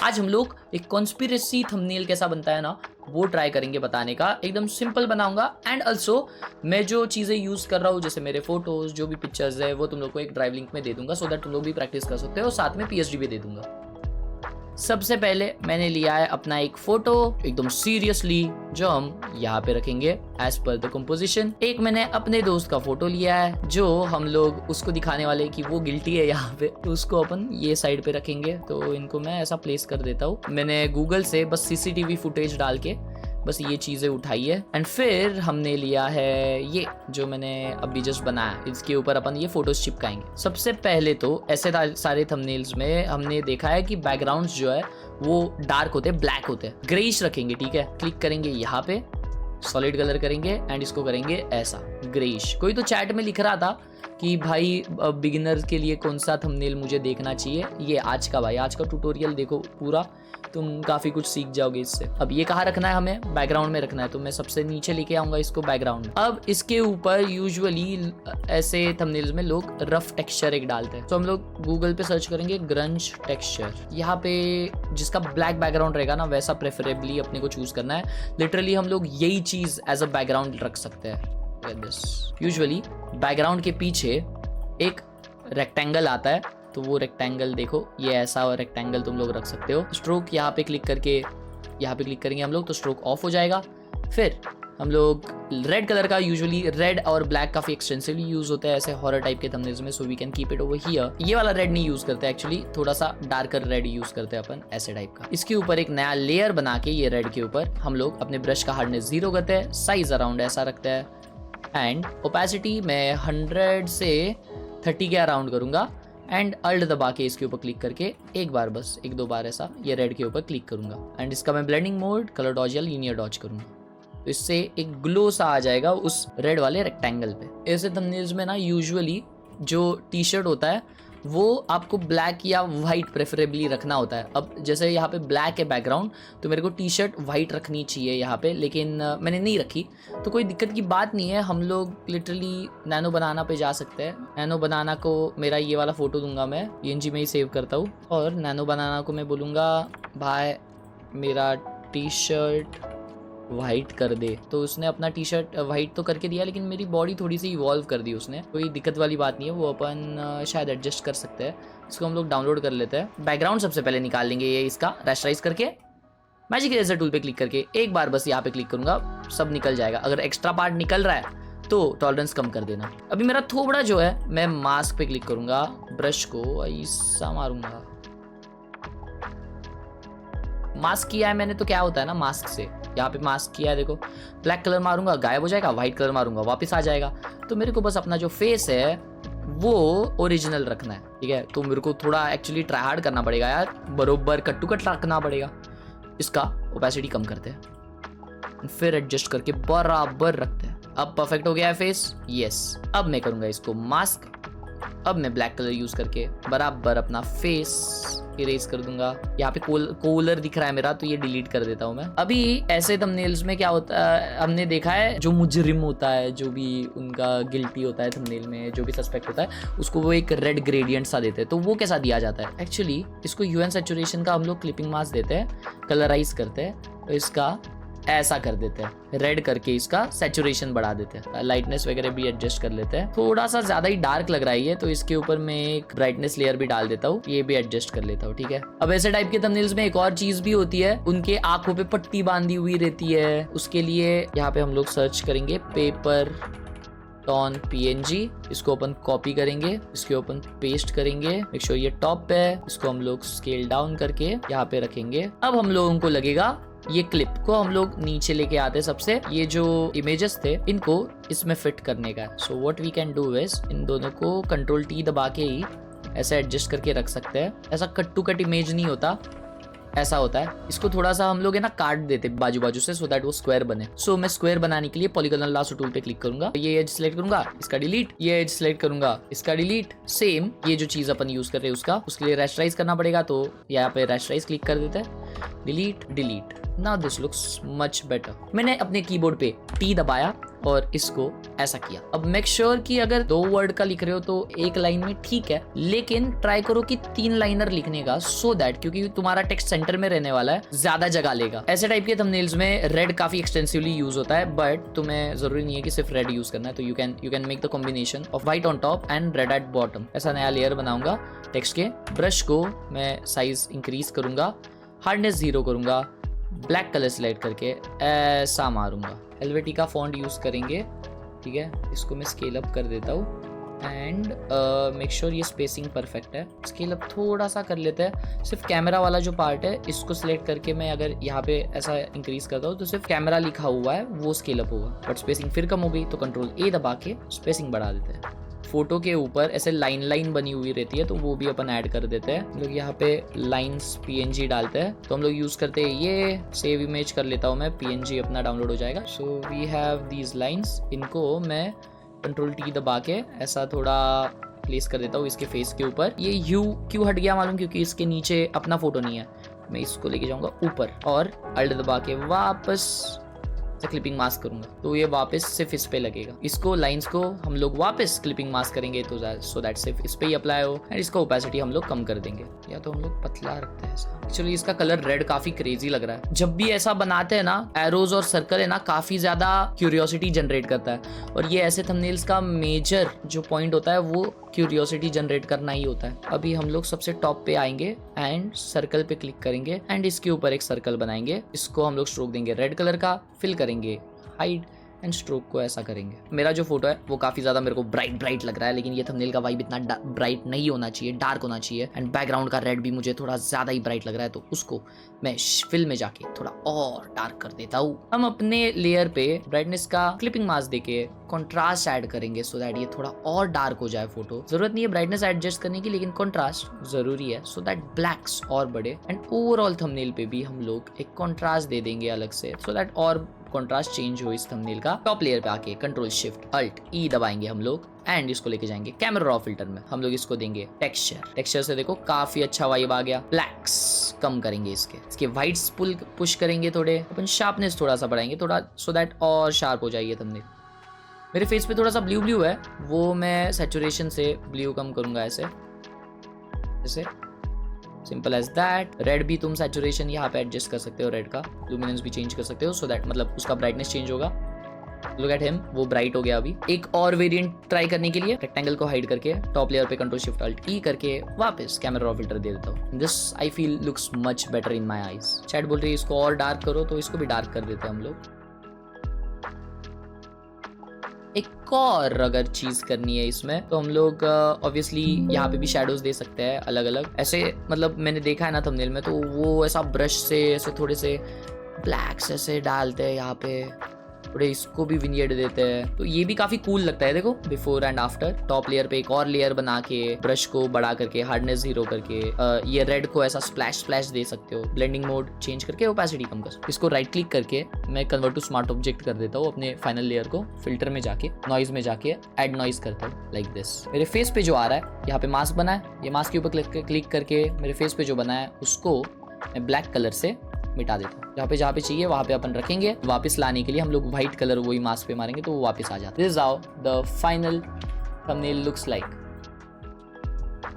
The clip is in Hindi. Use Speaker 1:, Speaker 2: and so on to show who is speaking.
Speaker 1: आज हम लोग एक कॉन्स्पिरेसी थंबनेल कैसा बनता है ना वो ट्राई करेंगे बताने का। एकदम सिंपल बनाऊंगा एंड ऑल्सो मैं जो चीज़ें यूज़ कर रहा हूँ जैसे मेरे फोटोज जो भी पिक्चर्स है वो तुम लोग को एक ड्राइव लिंक में दे दूंगा सो दैट तुम लोग भी प्रैक्टिस कर सकते हो और साथ में पीएचडी भी दे दूंगा। सबसे पहले मैंने लिया है अपना एक फोटो एकदम सीरियसली जो हम यहाँ पे रखेंगे एज पर द कंपोजिशन। एक मैंने अपने दोस्त का फोटो लिया है जो हम लोग उसको दिखाने वाले कि वो गिल्टी है यहाँ पे, तो उसको अपन ये साइड पे रखेंगे। तो इनको मैं ऐसा प्लेस कर देता हूँ। मैंने गूगल से बस सीसीटीवी फुटेज डाल के बस ये चीज़ें उठाई है एंड फिर हमने लिया है ये जो मैंने अभी जस्ट बनाया, इसके ऊपर अपन ये फोटोज चिपकाएंगे। सबसे पहले तो ऐसे सारे थंबनेल्स में हमने देखा है कि बैकग्राउंड्स जो है वो डार्क होते हैं, ब्लैक होते हैं। ग्रेइश रखेंगे, ठीक है। क्लिक करेंगे यहाँ पे, सॉलिड कलर करेंगे एंड इसको करेंगे ऐसा ग्रेइश। कोई तो चैट में लिख रहा था कि भाई बिगिनर्स के लिए कौन सा थंबनेल मुझे देखना चाहिए। ये आज का भाई आज का ट्यूटोरियल देखो पूरा, तुम काफ़ी कुछ सीख जाओगे इससे। अब ये कहाँ रखना है, हमें बैकग्राउंड में रखना है, तो मैं सबसे नीचे लेके आऊँगा इसको बैकग्राउंड। अब इसके ऊपर यूजुअली ऐसे थंबनेल्स में लोग रफ टेक्सचर एक डालते हैं, तो हम लोग गूगल पे सर्च करेंगे ग्रंज टेक्सचर। यहाँ पे जिसका ब्लैक बैकग्राउंड रहेगा ना वैसा प्रेफरेबली अपने को चूज करना है। लिटरली हम लोग यही चीज़ एज अ बैकग्राउंड रख सकते हैं। यूजुअली बैकग्राउंड के पीछे एक रेक्टेंगल आता है, तो वो रेक्टेंगल देखो ये ऐसा रेक्टेंगल तुम लोग रख सकते हो। स्ट्रोक यहाँ पे क्लिक करके यहाँ पे क्लिक करेंगे हम लोग तो स्ट्रोक ऑफ हो जाएगा। फिर हम लोग रेड कलर का, यूजुअली रेड और ब्लैक काफी एक्सटेंसिवली यूज होता है ऐसे हॉरर टाइप के थंबनेल्स में, so we can keep it over here. ये वाला रेड नहीं यूज करते एक्चुअली, थोड़ा सा डार्कर रेड यूज करते हैं अपन ऐसे टाइप का। इसके ऊपर एक नया लेयर बना के ये रेड के ऊपर हम लोग अपने ब्रश का हार्डनेस 0 करते हैं, साइज अराउंड ऐसा रखते हैं एंड ओपेसिटी मैं 100 से 30 के अराउंड करूंगा एंड अल्ट दबा के इसके ऊपर क्लिक करके एक बार बस 1-2 बार ऐसा ये रेड के ऊपर क्लिक करूंगा एंड इसका मैं ब्लेंडिंग मोड कलर डॉज या लीनियर डॉज करूंगा, तो इससे एक ग्लो सा आ जाएगा उस रेड वाले रेक्टेंगल पे। ऐसे थंबनेल्स में ना यूजुअली जो टी शर्ट होता है वो आपको ब्लैक या वाइट प्रेफरेबली रखना होता है। अब जैसे यहाँ पे ब्लैक है बैकग्राउंड तो मेरे को टी शर्ट वाइट रखनी चाहिए यहाँ पे, लेकिन मैंने नहीं रखी तो कोई दिक्कत की बात नहीं है। हम लोग लिटरली नैनो बनाना पे जा सकते हैं। नैनो बनाना को मेरा ये वाला फोटो दूंगा मैं, PNG में ही सेव करता हूँ और नैनो बनाना को मैं बोलूँगा भाई मेरा टी शर्ट वाइट कर दे, तो उसने अपना टी शर्ट वाइट तो करके दिया लेकिन मेरी बॉडी थोड़ी सी इवॉल्व कर दी उसने। कोई दिक्कत वाली बात नहीं है, वो अपन शायद एडजस्ट कर सकते हैं। इसको हम लोग डाउनलोड कर लेते हैं। बैकग्राउंड सबसे पहले निकाल लेंगे ये इसका, रैस्टराइज करके मैजिक इरेजर टूल पे क्लिक करके एक बार बस यहाँ पे क्लिक करूंगा, सब निकल जाएगा। अगर एक्स्ट्रा पार्ट निकल रहा है तो टॉलरेंस कम कर देना। अभी मेरा थोबड़ा जो है मैं मास्क पे क्लिक करूंगा, ब्रश को ऐसा मारूंगा। मास्क किया है मैंने तो क्या होता है ना, मास्क से यहाँ पे मास्क किया है देखो, ब्लैक कलर मारूंगा गायब हो जाएगा, व्हाइट कलर मारूंगा वापस आ जाएगा। तो मेरे को बस अपना जो फेस है वो ओरिजिनल रखना है, ठीक है। तो मेरे को थोड़ा एक्चुअली ट्राई हार्ड करना पड़ेगा यार, बरोबर कट टू कट रखना पड़ेगा। इसका ओपेसिटी कम करते हैं फिर एडजस्ट करके बराबर रखते हैं। अब परफेक्ट हो गया है फेस, यस। अब मैं करूंगा इसको मास्क। अब मैं ब्लैक कलर यूज करके बराबर अपना फेस इरेज कर दूंगा। यहाँ पे कोलर दिख रहा है मेरा तो ये डिलीट कर देता हूँ मैं। अभी ऐसे थंबनेल्स में क्या होता है, हमने देखा है जो मुजरिम होता है, जो भी उनका गिल्टी होता है थंबनेल में, जो भी सस्पेक्ट होता है उसको वो एक रेड ग्रेडियंट सा देते हैं। तो वो कैसा दिया जाता है एक्चुअली, इसको ह्यू सैचुरेशन का हम लोग क्लिपिंग मास्क देते हैं, कलराइज करते हैं, तो इसका ऐसा कर देते हैं, रेड करके इसका सैचुरेशन बढ़ा देते हैं, लाइटनेस वगैरह भी एडजस्ट कर लेते हैं। थोड़ा सा ज्यादा ही डार्क लग रहा है ये, तो इसके ऊपर मैं एक ब्राइटनेस लेयर भी डाल देता हूँ, ये भी एडजस्ट कर लेता हूँ, ठीक है। अब ऐसे टाइप के थंबनेल्स में एक और चीज भी होती है, उनके आंखों पे पट्टी बांधी हुई रहती है। उसके लिए यहाँ पे हम लोग सर्च करेंगे पेपर टॉन PNG, इसको अपन कॉपी करेंगे, इसके ओपन पेस्ट करेंगे, मेक श्योर ये टॉप पे है। इसको हम लोग स्केल डाउन करके यहाँ पे रखेंगे। अब हम लोगों को लगेगा ये क्लिप को हम लोग नीचे लेके आते हैं सबसे, ये जो इमेजेस थे इनको इसमें फिट करने का। So what we can do is इन दोनों को Ctrl+T दबा के ही ऐसे एडजस्ट करके रख सकते हैं। ऐसा कट टू कट इमेज नहीं होता, ऐसा होता है। इसको थोड़ा सा हम लोग है ना काट देते बाजू बाजू से, सो दैट वो स्क्वायर बने। सो मैं स्क्वायर बनाने के लिए पॉलीगोनल लासो टूल पे क्लिक करूंगा, ये एज सिलेक्ट करूंगा, इसका डिलीट, ये एज सिलेक्ट करूंगा, इसका डिलीट। सेम ये जो चीज अपन यूज कर रहे हैं उसके लिए रैस्टराइज करना पड़ेगा, तो यहाँ पे रैस्टराइज क्लिक कर देते हैं, delete delete. Now this looks much better. मैंने अपने कीबोर्ड पे T दबाया और इसको ऐसा किया। अब मेक श्योर कि अगर 2 वर्ड का लिख रहे हो तो एक लाइन में ठीक है, लेकिन ट्राई करो कि 3 लाइनर लिखने का, सो दैट क्योंकि तुम्हारा टेक्स्ट सेंटर में रहने वाला है, ज्यादा जगह लेगा। ऐसे टाइप के थंबनेल्स में रेड काफी एक्सटेंसिवली यूज होता है, बट तुम्हें जरूरी नहीं है कि सिर्फ रेड यूज करना है, तो you can make the combination of white on top and red at bottom. ऐसा नया लेयर बनाऊंगा टेक्स्ट के। ब्रश को मैं साइज इंक्रीज करूंगा, हार्डनेस 0 करूंगा, ब्लैक कलर सिलेक्ट करके ऐसा मारूंगा। हेलवेटिका फॉन्ट यूज करेंगे, ठीक है। इसको मैं स्केल अप कर देता हूँ एंड मेक श्योर ये स्पेसिंग परफेक्ट है। स्केल अप थोड़ा सा कर लेते हैं, सिर्फ कैमरा वाला जो पार्ट है इसको सिलेक्ट करके मैं अगर यहाँ पे ऐसा इंक्रीज करता हूँ तो सिर्फ कैमरा लिखा हुआ है वो स्केल अप होगा, बट स्पेसिंग फिर कम हो गई तो कंट्रोल A दबा के स्पेसिंग बढ़ा देते हैं। फोटो के ऊपर ऐसे लाइन बनी हुई रहती है तो वो भी अपन ऐड कर देते हैं। हम लोग यहाँ पे लाइंस PNG डालते हैं, तो हम लोग यूज करते हैं ये। सेव इमेज कर लेता हूँ मैं, PNG अपना डाउनलोड हो जाएगा। So we have these lines, इनको मैं कंट्रोल T दबा के ऐसा थोड़ा प्लेस कर देता हूँ इसके फेस के ऊपर। ये यू क्यों हट गया मालूम, क्योंकि इसके नीचे अपना फोटो नहीं है। मैं इसको लेके जाऊंगा ऊपर और अल्ट दबा के वापस क्लिपिंग मास्क करूंगा तो ये वापस सिर्फ इस पे लगेगा। इसको लाइंस को हम लोग वापस क्लिपिंग मास्क करेंगे तो सो दैट सिर्फ इस पे ही अप्लाई हो, एंड इसका ओपेसिटी हम लोग कम कर देंगे, या तो हम लोग पतला रखते हैं ऐसा। एक्चुअली इसका कलर रेड काफी क्रेजी लग रहा है। जब भी ऐसा बनाते हैं ना, एरोज और सर्कल है ना, काफी ज्यादा क्यूरियोसिटी जनरेट करता है, और ये ऐसे थंबनेल्स का मेजर जो पॉइंट होता है वो क्यूरियोसिटी जनरेट करना ही होता है। अभी हम लोग सबसे टॉप पे आएंगे एंड सर्कल पे क्लिक करेंगे एंड इसके ऊपर एक सर्कल बनाएंगे। इसको हम लोग स्ट्रोक देंगे रेड कलर का, फिल करेंगे हाइड एंड स्ट्रोक को ऐसा करेंगे। मेरा जो फोटो है वो काफी ज्यादा मेरे को ब्राइट लग रहा है, लेकिन ये थंबनेल का वाइब इतना ब्राइट नहीं होना चाहिए, डार्क होना चाहिए। एंड बैकग्राउंड का रेड भी मुझे थोड़ा ज्यादा ही ब्राइट लग रहा है, तो उसको मैं फिल में जाके थोड़ा और डार्क कर देता हूँ। हम अपने लेयर पे ब्राइटनेस का क्लिपिंग मास्क देके कॉन्ट्रास्ट ऐड करेंगे सो दैट ये थोड़ा और डार्क हो जाए फोटो। जरूरत नहीं है ब्राइटनेस एडजस्ट करने की, लेकिन कॉन्ट्रास्ट जरूरी है सो दैट ब्लैक्स और बढ़े। एंड ओवरऑल थंबनेल पे भी हम लोग एक कॉन्ट्रास्ट दे देंगे अलग से, सो दैट और कॉन्ट्रास्ट चेंज हो इस थंबनेल का। टॉप लेयर पे आके कंट्रोल शिफ्ट अल्ट E दबाएंगे हम लोग एंड इसको लेके जाएंगे कैमरा रॉ फिल्टर में। हम लोग इसको देंगे टेक्सचर से देखो काफी अच्छा वाइब आ गया। ब्लैक्स कम करेंगे इसके व्हाइट्स पुश करेंगे थोड़े, अपन शार्पनेस थोड़ा सा बढ़ाएंगे थोड़ा, सो दैट और शार्प हो जाएगी थंबनेल। मेरे फेस पे थोड़ा सा ब्लू है, वो मैं सैचुरेशन से ब्लू कम करूंगा ऐसे सिंपल एज दैट। रेड भी तुम सैचुरेशन यहाँ पे एडजस्ट कर सकते हो, रेड का लुमिनेंस भी चेंज कर सकते हो, सो दैट मतलब उसका ब्राइटनेस चेंज होगा। लुक एट हिम, वो ब्राइट हो गया। अभी एक और वेरिएंट ट्राई करने के लिए रेक्टेंगल को हाइड करके टॉप लेयर पे कंट्रोल शिफ्ट अल्ट E करके वापस कैमरा रॉ फिल्टर दे देता हूँ। This I feel looks much better in my eyes. Chat बोल रही है इसको और डार्क करो, तो इसको भी डार्क कर देते हैं हम लोग। एक और अगर चीज करनी है इसमें तो हम लोग ऑब्वियसली यहाँ पे भी शेडोज दे सकते हैं अलग अलग ऐसे। मतलब मैंने देखा है ना थंबनेल में, तो वो ऐसा ब्रश से ऐसे थोड़े से ब्लैक्स ऐसे डालते हैं यहाँ पे, थोड़े इसको भी विनियर्ड देते हैं, तो ये भी काफी कूल लगता है। देखो before and after. Top layer पे एक और लेयर बना के ब्रश को बड़ा करके हार्डनेस 0 करके ये रेड को ऐसा स्प्लैश दे सकते हो। ब्लेंडिंग मोड चेंज करके ओपेसिटी कम कर सकते हो। इसको राइट क्लिक करके मैं कन्वर्ट टू स्मार्ट ऑब्जेक्ट कर देता हूँ अपने फाइनल लेयर को। फिल्टर में जाके नॉइज में जाके ऐड नॉइज करता हूँ लाइक दिस। मेरे फेस पे जो आ रहा है, यहाँ पे मास्क बना है, ये मास्क के ऊपर क्लिक करके मेरे फेस पे जो बना है उसको मैं ब्लैक कलर से मिटा देता हूँ। जहाँ पे चाहिए वहाँ पे अपन रखेंगे। वापस लाने के लिए हम लोग व्हाइट कलर वही मास्क पे मारेंगे तो वो वापस आ जाता है। This is how the final thumbnail looks like.